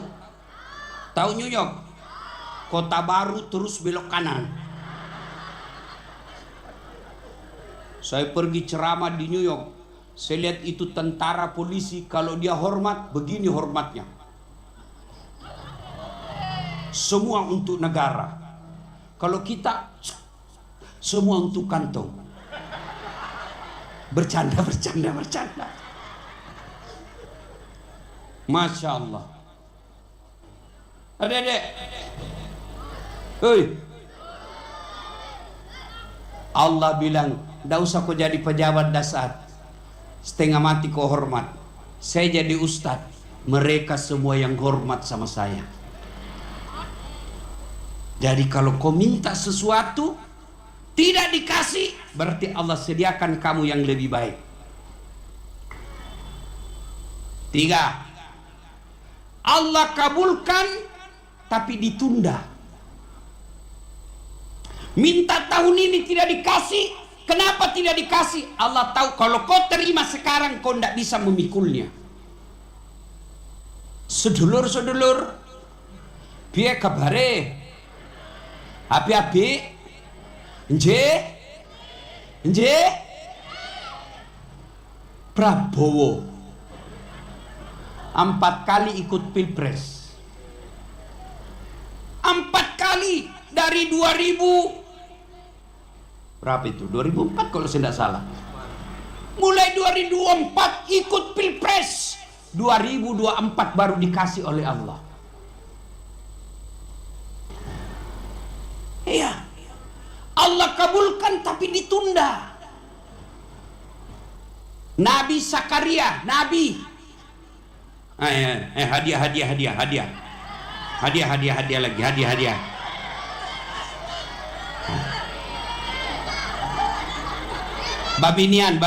Tahu New York? Kota baru terus belok kanan. Saya pergi ceramah di New York. Saya lihat itu tentara polisi, kalau dia hormat, begini hormatnya. Semua untuk negara. Kalau kita, semua untuk kantong. Bercanda. Masya Allah. Adik-adik. Hei. Allah bilang, tidak usah kau jadi pejabat dasar. Setengah mati kau hormat. Saya jadi ustadz. Mereka semua yang hormat sama saya. Jadi kalau kau minta sesuatu tidak dikasih, berarti Allah sediakan kamu yang lebih baik. 3. Allah kabulkan tapi ditunda. Minta tahun ini tidak dikasih, Kenapa tidak dikasih? Allah tahu kalau kau terima sekarang kau tidak bisa memikulnya. Sedulur-sedulur, piye kabare? Api-api? Nje? Prabowo 4 kali ikut pilpres. 4 kali dari 2000 berapa itu? 2004 kalau saya tidak salah. Mulai 2004 ikut pilpres. 2024 baru dikasih oleh Allah. Iya. Allah kabulkan tapi ditunda. Nabi Zakaria, Nabi. Hadiah lagi. Babinian.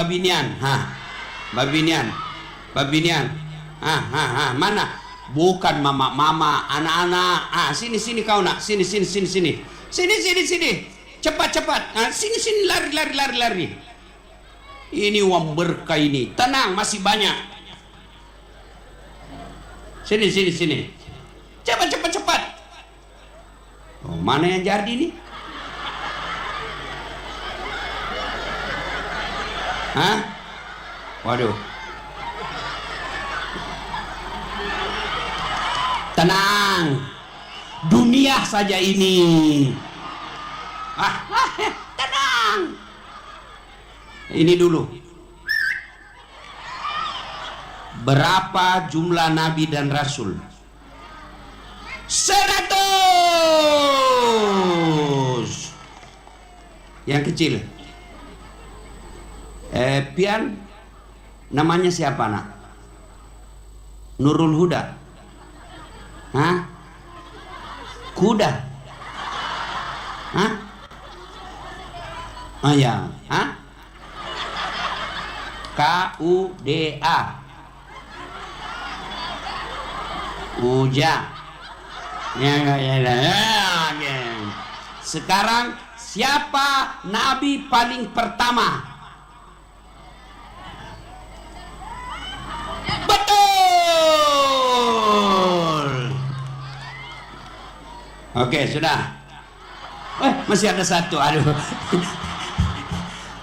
Mana? Bukan mama, anak-anak. Sini kau nak. Sini. Cepat. Sini lari. Ini uang berkah ini. Tenang, masih banyak. Sini. Cepat. Oh, mana yang jadi nih? Hah? Waduh. Tenang. Dunia saja ini. Tenang. Ini dulu. Berapa jumlah nabi dan rasul? 100. Yang kecil. Pian, namanya siapa nak? Nurul Huda. Hah? Kuda. Hah? Ya. Hah? Kuda. Uja. Ya. Sekarang siapa nabi paling pertama? Betul. Oke, sudah. Masih ada satu. Aduh.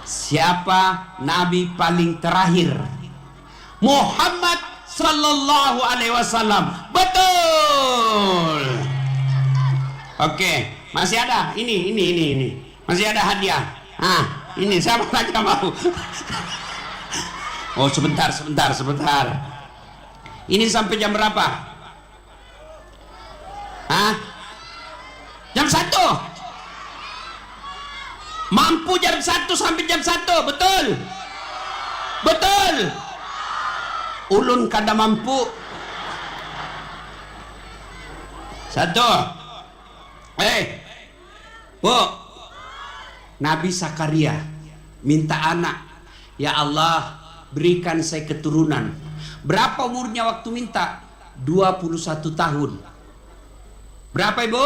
Siapa nabi paling terakhir? Muhammad sallallahu alaihi wasallam. Betul. Oke, masih ada. Ini. Masih ada hadiah. Ini siapa lagi yang mau? Oh, sebentar. Ini sampai jam berapa? Jam 1. Mampu jam 1 sampai jam 1. Betul. Ulun kada mampu. 1. Bu. Nabi Zakaria minta anak. Ya Allah, berikan saya keturunan. Berapa umurnya waktu minta? 21 tahun. Berapa ibu?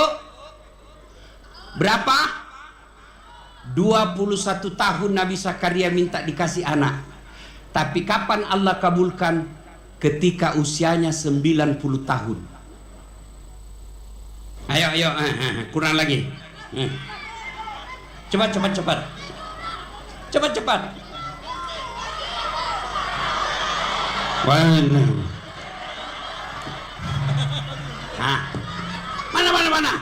Berapa? 21 tahun Nabi Zakaria minta dikasih anak. Tapi kapan Allah kabulkan? Ketika usianya 90 tahun. Ayo, kurang lagi. Cepat. Mana?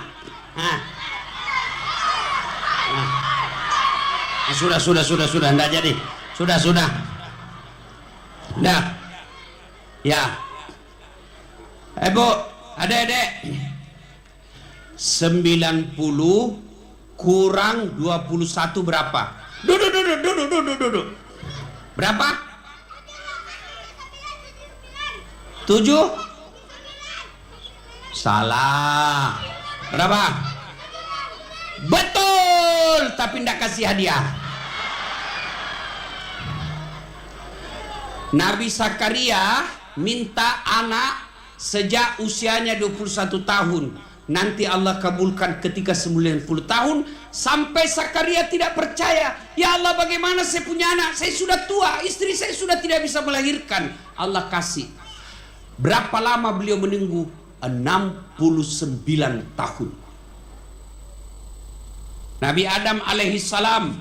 Sudah, enggak jadi. Sudah. Dah. Ya. Bu, adek-adek. 90 kurang 21 berapa? Duduk. Berapa? 7? Salah. Berapa? Betul, tapi tidak kasih hadiah. Nabi Zakaria minta anak sejak usianya 21 tahun. nanti Allah kabulkan ketika 90 tahun. Sampai Zakaria tidak percaya. Ya Allah, bagaimana saya punya anak? Saya sudah tua, istri saya sudah tidak bisa melahirkan. Allah kasih. Berapa lama beliau menunggu? 69 tahun. Nabi Adam alaihissalam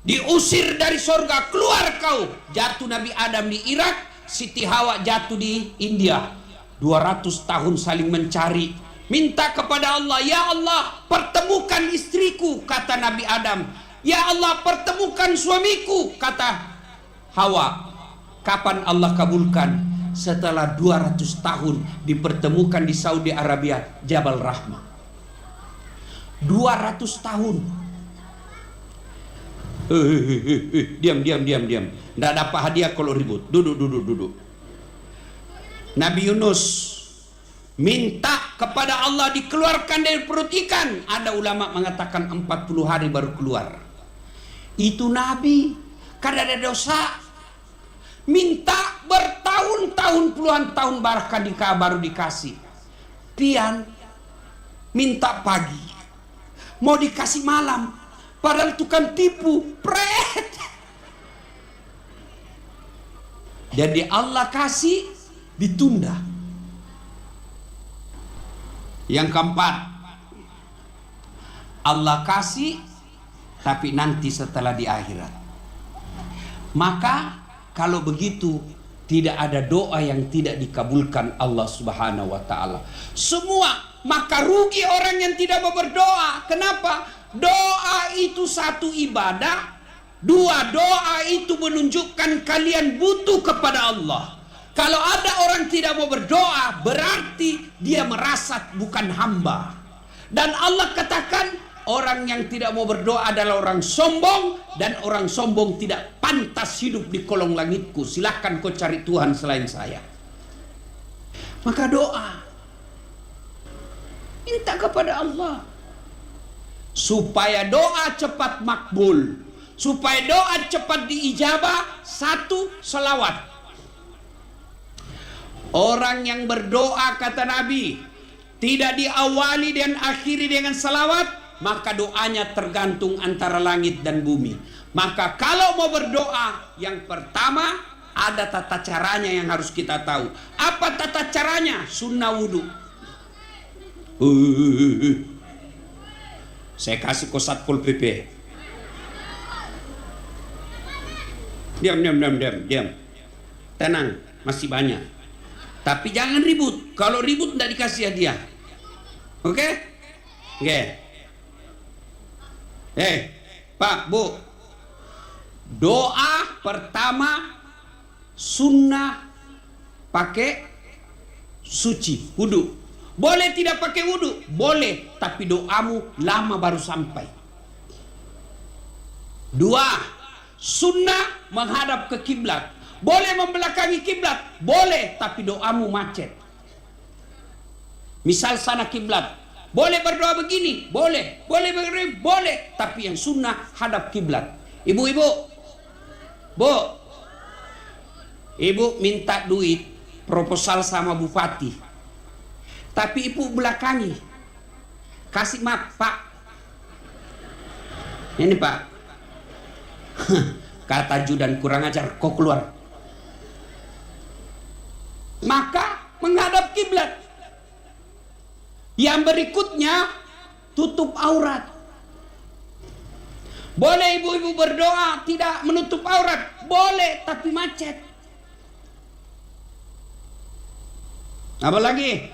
diusir dari sorga, keluar kau. Jatuh Nabi Adam di Irak, Siti Hawa jatuh di India. 200 tahun saling mencari, minta kepada Allah, ya Allah pertemukan istriku, kata Nabi Adam. Ya Allah pertemukan suamiku, kata Hawa. Kapan Allah kabulkan? Setelah 200 tahun dipertemukan di Saudi Arabia, Jabal Rahmah. 200 tahun. Diam. Tidak dapat hadiah kalau ribut. Duduk. Nabi Yunus minta kepada Allah dikeluarkan dari perut ikan. Ada ulama mengatakan 40 hari baru keluar. Itu Nabi karena ada dosa. Minta bertahun-tahun, puluhan tahun baru dikasih. Pian minta pagi, mau dikasih malam, padahal tukang tipu, pret. Jadi Allah kasih, ditunda. Yang keempat, Allah kasih tapi nanti setelah di akhirat. Maka kalau begitu tidak ada doa yang tidak dikabulkan Allah Subhanahu wa taala. Semua, maka rugi orang yang tidak mau berdoa. Kenapa? Doa itu satu ibadah. Dua, doa itu menunjukkan kalian butuh kepada Allah. Kalau ada orang tidak mau berdoa, berarti dia merasa bukan hamba. Dan Allah katakan, orang yang tidak mau berdoa adalah orang sombong, dan orang sombong tidak pantas hidup di kolong langitku. Silahkan kau cari Tuhan selain saya. Maka doa, minta kepada Allah supaya doa cepat makbul, supaya doa cepat diijabah. Satu, selawat. Orang yang berdoa, kata Nabi, tidak diawali dan akhiri dengan selawat, maka doanya tergantung antara langit dan bumi. Maka kalau mau berdoa, yang pertama ada tata caranya yang harus kita tahu. Apa tata caranya? Sunnah wudhu. Saya kasih ke Satpol PP. Diam. Tenang, masih banyak. Tapi jangan ribut. Kalau ribut tidak dikasih hadiah. Oke? Pak, Bu, doa pertama sunnah pakai suci, wudu. Boleh tidak pakai wudu? Boleh, tapi doamu lama baru sampai. Dua, sunnah menghadap ke kiblat. Boleh membelakangi kiblat? Boleh, tapi doamu macet. Misal sana kiblat, boleh berdoa begini? Boleh. Boleh begini? Boleh. Tapi yang sunnah hadap kiblat. Ibu-ibu, Bu, ibu minta duit proposal sama bupati, tapi ibu belakangi, kasih map, Pak. Ini Pak. Kata ajudan, kurang ajar, kau keluar. Maka menghadap kiblat. Yang berikutnya, tutup aurat. Boleh ibu-ibu berdoa tidak menutup aurat? Boleh, tapi macet. Apa lagi?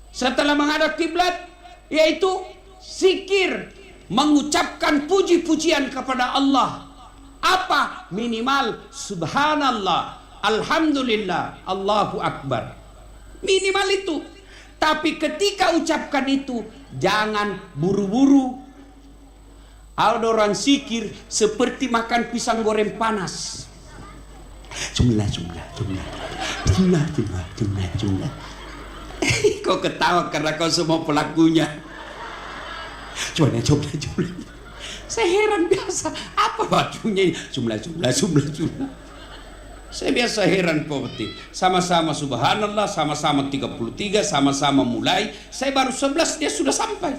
Setelah menghadap kiblat, yaitu zikir, mengucapkan puji-pujian kepada Allah. Apa? Minimal subhanallah, alhamdulillah, Allahu akbar. Minimal itu. Tapi ketika ucapkan itu, jangan buru-buru. Ada orang zikir seperti makan pisang goreng panas. Jumlah. Kau ketawa karena kau semua pelakunya. Jumlah. Saya heran biasa. Apa bajunya ini? Jumlah. Saya biasa heran Pak Bupati. Sama-sama subhanallah, sama-sama 33, sama-sama mulai. Saya baru 11 dia sudah sampai.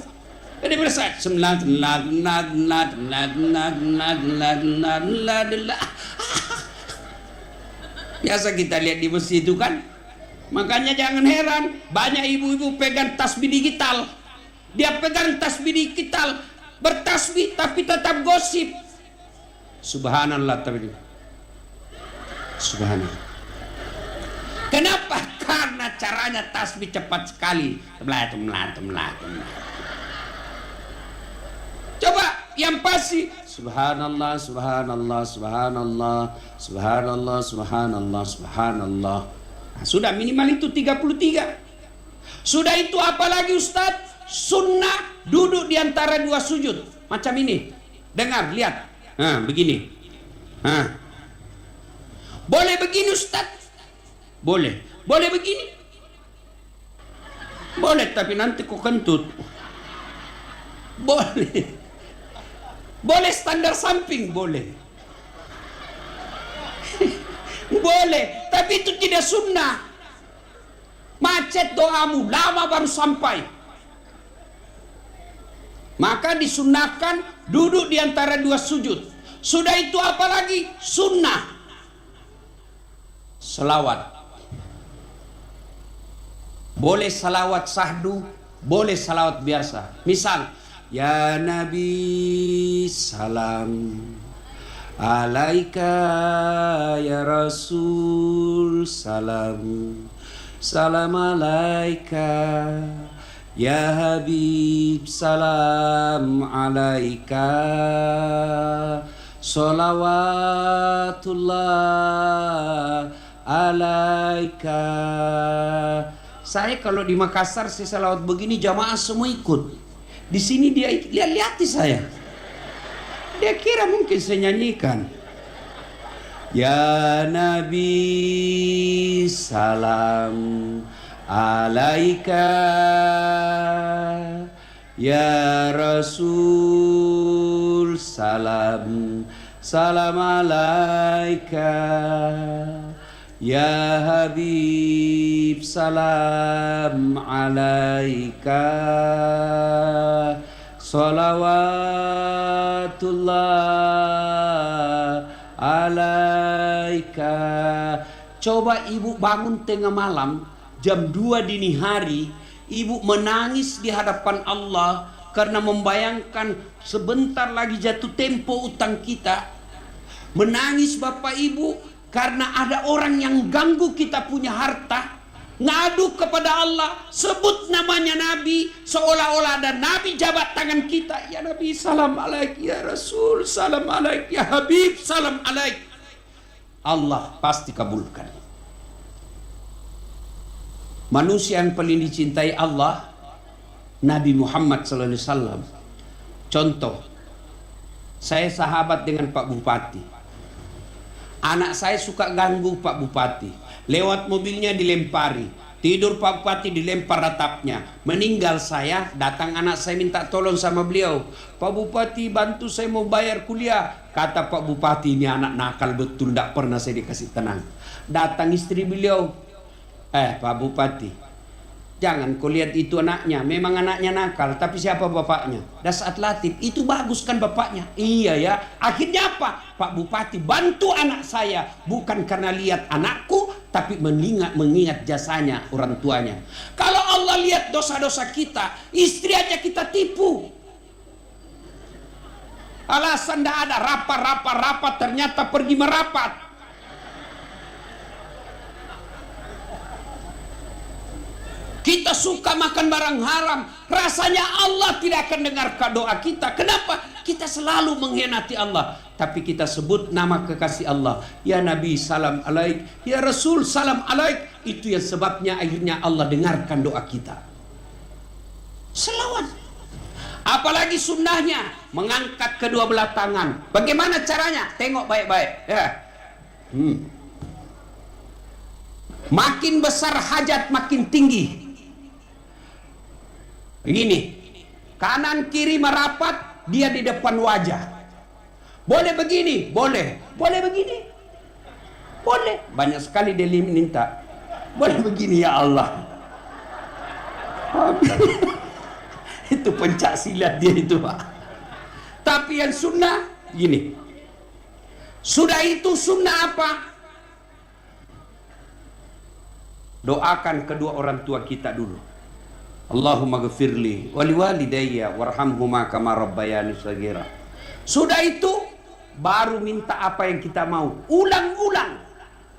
Jadi berasa biasa kita lihat di masjid itu kan. Makanya jangan heran banyak ibu-ibu pegang tasbih digital. Dia pegang tasbih digital, bertasbih tapi tetap gosip. Subhanallah tapi subhanallah. Kenapa? Karena caranya tasbih cepat sekali. Coba yang pasti subhanallah, subhanallah, subhanallah, subhanallah, subhanallah, subhanallah. Nah, sudah minimal itu 33. Sudah itu apalagi Ustadz? Sunnah duduk di antara dua sujud. Macam ini. Dengar, lihat. Nah, begini. Nah. Boleh begini Ustadz? Boleh. Boleh begini? Boleh, tapi nanti kok kentut. Boleh. Boleh standar samping? Boleh. Boleh, tapi itu tidak sunnah. Macet doamu, lama baru sampai. Maka disunnahkan duduk di antara dua sujud. Sudah itu apalagi? Sunnah. Selawat. Boleh salawat sahdu, boleh salawat biasa. Misal, ya Nabi salam alaika, ya Rasul salam, salam alaika, ya Habib salam alaika, salawatullah alaika. Saya kalau di Makassar saya salawat begini jamaah semua ikut. Di sini dia lihat-lihati saya. Dia kira mungkin saya nyanyikan. Ya Nabi salam alaika, ya Rasul salam, salam alaika, ya Habib salam alaika, salawatullah alaika. Coba ibu bangun tengah malam jam 2 dini hari, ibu menangis di hadapan Allah karena membayangkan sebentar lagi jatuh tempo utang kita. Menangis Bapak Ibu karena ada orang yang ganggu kita punya harta. Ngadu kepada Allah, sebut namanya Nabi, seolah-olah ada Nabi jabat tangan kita. Ya Nabi salam alaik, ya Rasul salam alaik, ya Habib salam alaik. Allah pasti kabulkan. Manusia yang paling dicintai Allah Nabi Muhammad SAW. Contoh, saya sahabat dengan Pak Bupati. Anak saya suka ganggu Pak Bupati. Lewat mobilnya dilempari. Tidur Pak Bupati dilempar ratapnya. Meninggal saya, datang anak saya minta tolong sama beliau. Pak Bupati bantu saya mau bayar kuliah. Kata Pak Bupati, ini anak nakal betul, tidak pernah saya dikasih tenang. Datang istri beliau. Pak Bupati, jangan kau lihat itu anaknya. Memang anaknya nakal, tapi siapa bapaknya? Dasat Latif, itu bagus kan bapaknya? Iya ya. Akhirnya apa? Pak Bupati bantu anak saya. Bukan karena lihat anakku, tapi mengingat jasanya orang tuanya. Kalau Allah lihat dosa-dosa kita, istri aja kita tipu. Alasan tidak ada, rapat, ternyata pergi merapat. Kita suka makan barang haram, rasanya Allah tidak akan dengar doa kita. Kenapa? Kita selalu mengkhianati Allah. Tapi kita sebut nama kekasih Allah. Ya Nabi salam alaik, ya Rasul salam alaik. Itu yang sebabnya akhirnya Allah dengarkan doa kita. Selawat. Apalagi sunnahnya, mengangkat kedua belah tangan. Bagaimana caranya? Tengok baik-baik ya. Makin besar hajat makin tinggi. Begini, kanan kiri merapat, dia di depan wajah. Boleh begini? Boleh. Boleh begini? Boleh. Banyak sekali dia minta. Boleh begini ya Allah. Itu pencak silat dia itu, Pak. Tapi yang sunnah gini. Sudah itu sunnah apa? Doakan kedua orang tua kita dulu. Allahumma ghafirli wali walidayya warhamhuma kama rabbayani shaghira. Sudah itu baru minta apa yang kita mau. Ulang-ulang.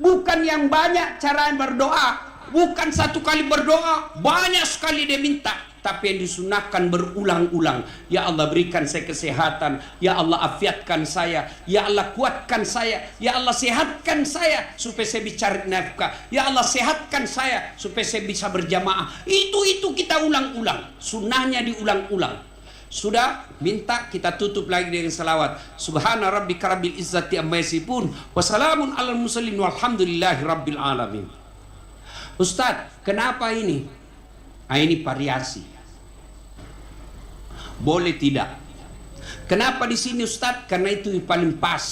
Bukan yang banyak cara berdoa. Bukan satu kali berdoa, banyak sekali dia minta. Tapi yang disunahkan berulang-ulang. Ya Allah berikan saya kesehatan. Ya Allah afiatkan saya. Ya Allah kuatkan saya. Ya Allah sehatkan saya supaya saya bisa cari nafkah. Ya Allah sehatkan saya supaya saya bisa berjamaah. Itu kita ulang-ulang. Sunnahnya diulang-ulang. Sudah minta, kita tutup lagi dengan salawat. Subhana rabbika rabbil izzati amma yasifun wa salamun alal mursalin walhamdulillahi rabbil alamin. Ustaz, kenapa ini? Ini variasi. Boleh tidak? Kenapa di sini Ustaz? Karena itu yang paling pas.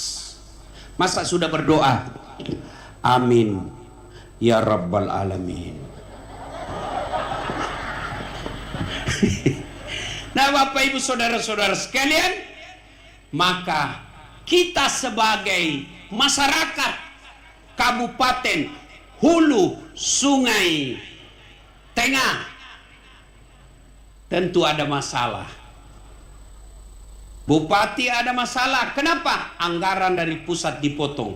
Masa sudah berdoa? Amin ya rabbal alamin. Nah, Bapak Ibu saudara-saudara sekalian, maka kita sebagai masyarakat Kabupaten Hulu Sungai Tengah tentu ada masalah. Bupati ada masalah. Kenapa? Anggaran dari pusat dipotong.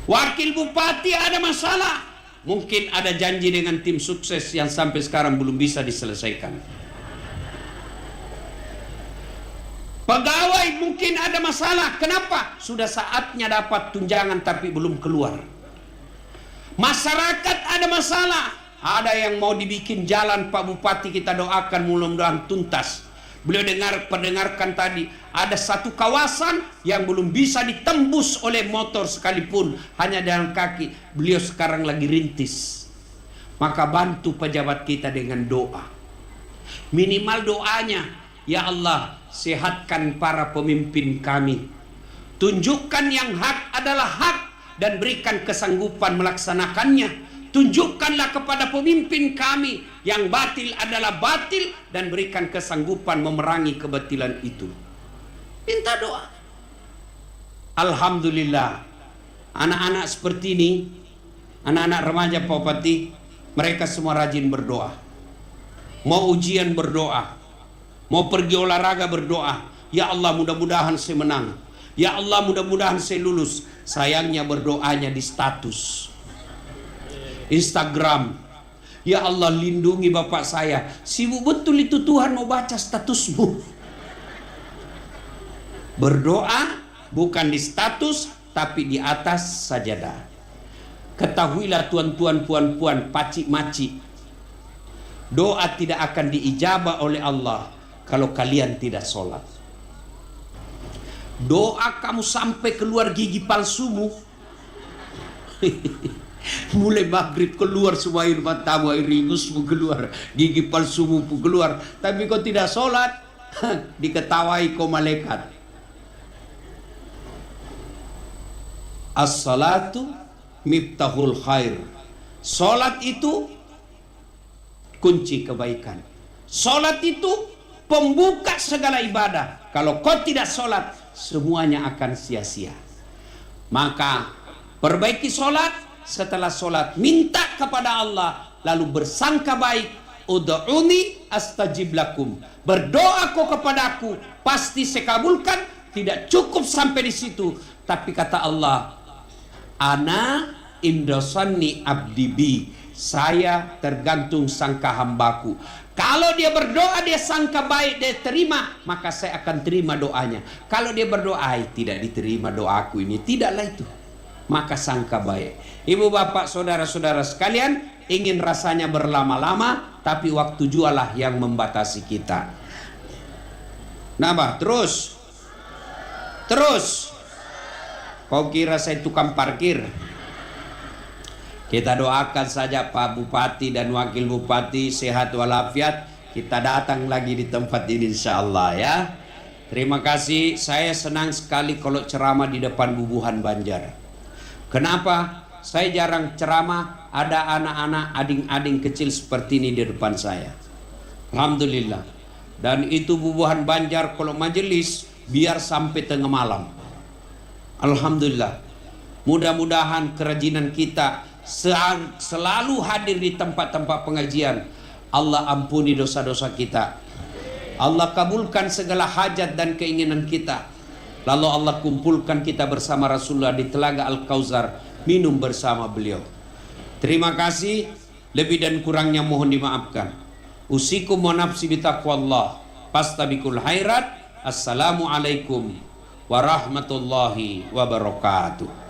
Wakil bupati ada masalah. Mungkin ada janji dengan tim sukses yang sampai sekarang belum bisa diselesaikan. Pegawai mungkin ada masalah. Kenapa? Sudah saatnya dapat tunjangan tapi belum keluar. Masyarakat ada masalah. Ada yang mau dibikin jalan, Pak Bupati, kita doakan mudah-mudahan tuntas. Beliau pendengarkan tadi, ada satu kawasan yang belum bisa ditembus oleh motor sekalipun, hanya jalan kaki. Beliau sekarang lagi rintis. Maka bantu pejabat kita dengan doa. Minimal doanya, ya Allah, sehatkan para pemimpin kami. Tunjukkan yang hak adalah hak dan berikan kesanggupan melaksanakannya. Tunjukkanlah kepada pemimpin kami yang batil adalah batil dan berikan kesanggupan memerangi kebatilan itu. Minta doa. Alhamdulillah, anak-anak seperti ini, anak-anak remaja Pak Bupati, mereka semua rajin berdoa. Mau ujian berdoa, mau pergi olahraga berdoa. Ya Allah mudah-mudahan saya menang. Ya Allah mudah-mudahan saya lulus. Sayangnya berdoanya di status Instagram. Ya Allah lindungi bapak saya. Sibuk betul itu Tuhan mau baca statusmu. Berdoa bukan di status tapi di atas sajadah. Ketahuilah tuan-tuan, puan-puan, pacik-macik, doa tidak akan diijabah oleh Allah kalau kalian tidak sholat. Doa kamu sampai keluar gigi palsumu. Mulai maghrib keluar semua air matamu, air ingusmu keluar, gigi palsumu pun keluar. Tapi kau tidak sholat, diketawai kau malaikat. As-salatu miftahul khair. Sholat itu kunci kebaikan. Sholat itu pembuka segala ibadah. Kalau kau tidak sholat, semuanya akan sia-sia. Maka perbaiki sholat. Setelah sholat minta kepada Allah, lalu bersangka baik. Ud'uni astajib lakum. Berdoa kau kepadaku, pasti saya kabulkan. Tidak cukup sampai di situ, tapi kata Allah, ana indasanni abdibi. Saya tergantung sangka hambaku. Kalau dia berdoa dia sangka baik, dia terima, maka saya akan terima doanya. Kalau dia berdoa tidak diterima doaku ini, tidaklah itu, maka sangka baik. Ibu bapak saudara-saudara sekalian, ingin rasanya berlama-lama, tapi waktu jualah yang membatasi kita. Nambah terus. Kau kira saya tukang parkir? Kita doakan saja Pak Bupati dan Wakil Bupati sehat walafiat. Kita datang lagi di tempat ini insya Allah ya. Terima kasih. Saya senang sekali kalau ceramah di depan Bubuhan Banjar. Kenapa? Saya jarang ceramah ada anak-anak ading-ading kecil seperti ini di depan saya. Alhamdulillah. Dan itu Bubuhan Banjar kalau majelis biar sampai tengah malam. Alhamdulillah. Mudah-mudahan kerajinan kita selalu hadir di tempat-tempat pengajian. Allah ampuni dosa-dosa kita. Allah kabulkan segala hajat dan keinginan kita. Lalu Allah kumpulkan kita bersama Rasulullah di Telaga Al-Kautsar, minum bersama beliau. Terima kasih. Lebih dan kurangnya mohon dimaafkan. Usikum wa nafsi bitaqwallah. Fastabiqul khairat. Assalamualaikum warahmatullahi wabarakatuh.